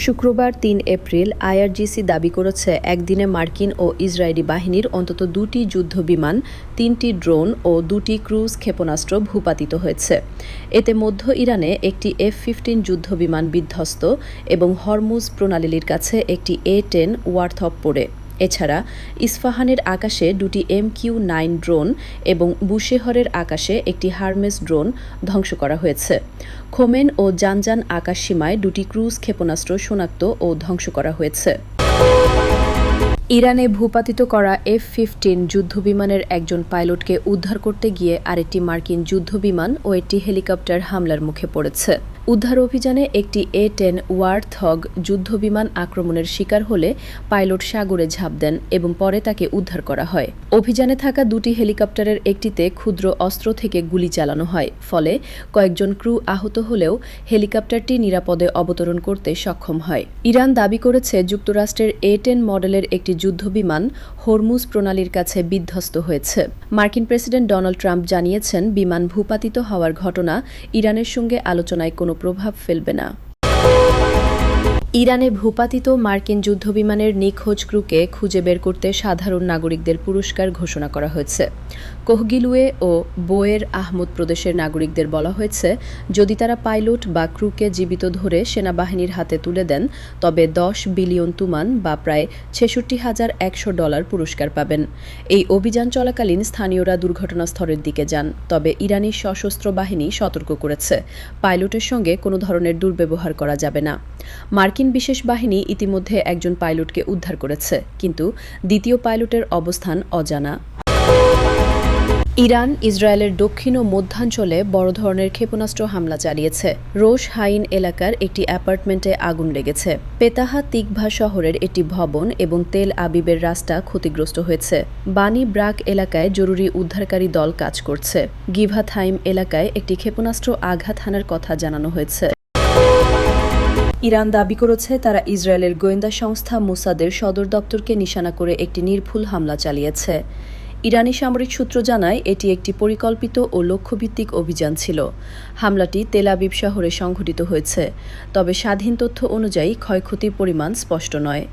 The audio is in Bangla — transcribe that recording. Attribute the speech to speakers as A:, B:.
A: শুক্রবার ৩ এপ্রিল আইআরজিসি দাবি করেছে একদিনে মার্কিন ও ইসরায়েলি বাহিনীর অন্তত ২টি যুদ্ধবিমান, ৩টি ড্রোন ও ২টি ক্রুজ ক্ষেপণাস্ত্র ভূপাতিত হয়েছে। এতে মধ্য ইরানে একটি F-15 যুদ্ধবিমান বিধ্বস্ত এবং হরমুজ প্রণালীর কাছে একটি A-10 ওয়ার্থপ পড়ে। এছাড়া ইস্পাহানের আকাশে ২টি MQ-9 ড্রোন এবং বুশেহরের আকাশে একটি হারমেস ড্রোন ধ্বংস করা হয়েছে। খোমেন ও জানজান আকাশসীমায় ২টি ক্রুজ ক্ষেপণাস্ত্র শনাক্ত ও ধ্বংস করা হয়েছে। ইরানে ভূপাতিত করা F-15 যুদ্ধবিমানের একজন পাইলটকে উদ্ধার করতে গিয়ে আরেকটি মার্কিন যুদ্ধবিমান ও একটি হেলিকপ্টার হামলার মুখে পড়েছে। উদ্ধার অভিযানে একটি A-10 ওয়ারথগ যুদ্ধবিমান আক্রমণের শিকার হলে পাইলট সাগরে ঝাঁপ দেন এবং পরে তাকে উদ্ধার করা হয়। অভিযানে থাকা ২টি হেলিকপ্টারের একটিতে ক্ষুদ্র অস্ত্র থেকে গুলি চালানো হয়, ফলে কয়েকজন ক্রু আহত হলেও হেলিকপ্টারটি নিরাপদে অবতরণ করতে সক্ষম হয়। ইরান দাবি করেছে যুক্তরাষ্ট্রের A-10 মডেলের একটি যুদ্ধবিমান হরমুজ প্রণালীর কাছে বিধ্বস্ত হয়েছে। মার্কিন প্রেসিডেন্ট ডোনাল্ড ট্রাম্প জানিয়েছেন, বিমান ভূপাতিত হওয়ার ঘটনা ইরানের সঙ্গে আলোচনায় কোনো প্রভাব ফেলবে না। ইরানে ভূপাতিত মার্কিন যুদ্ধবিমানের নিখোঁজ ক্রুকে খুঁজে বের করতে সাধারণ নাগরিকদের পুরস্কার ঘোষণা করা হয়েছে। কোহগিলুয়ে ও বোয়ের আহমদ প্রদেশের নাগরিকদের বলা হয়েছে, যদি তারা পাইলট বা ক্রুকে জীবিত ধরে সেনাবাহিনীর হাতে তুলে দেন তবে ১০ বিলিয়ন তুমান বা প্রায় $৬৬,১০০ পুরস্কার পাবেন। এই অভিযান চলাকালীন স্থানীয়রা দুর্ঘটনাস্থলের দিকে যান, তবে ইরানি সশস্ত্র বাহিনী সতর্ক করেছে, পাইলটের সঙ্গে কোনো ধরনের দুর্ব্যবহার করা যাবে না। মার্কিন বিশেষ বাহিনী ইতিমধ্যে একজন পাইলটকে উদ্ধার করেছে, কিন্তু দ্বিতীয় পাইলটের অবস্থান অজানা। ইরান ইসরায়েলের দক্ষিণ ও মধ্যাঞ্চলে বড় ধরনের ক্ষেপণাস্ত্র হামলা চালিয়েছে। রোশ হাইন এলাকার একটি অ্যাপার্টমেন্টে আগুন লেগেছে। পেতাহা তিকভা শহরের একটি ভবন এবং তেল আবিবের রাস্তা ক্ষতিগ্রস্ত হয়েছে। বানি ব্রাক এলাকায় জরুরি উদ্ধারকারী দল কাজ করছে। গিভাথাইম এলাকায় একটি ক্ষেপণাস্ত্র আঘাত হানার কথা জানানো হয়েছে। ইরান দাবি করেছে, তারা ইসরায়েলের গোয়েন্দা সংস্থা মোসাদের সদর দপ্তরকে নিশানা করে একটি নির্ভুল হামলা চালিয়েছে। ইরানি সামরিক সূত্র জানায়, এটি একটি পরিকল্পিত ও লক্ষ্যভিত্তিক অভিযান ছিল। হামলাটি তেল আবিব শহরে সংঘটিত হয়েছে, তবে স্বাধীন তথ্য অনুযায়ী ক্ষয়ক্ষতির পরিমাণ স্পষ্ট নয়।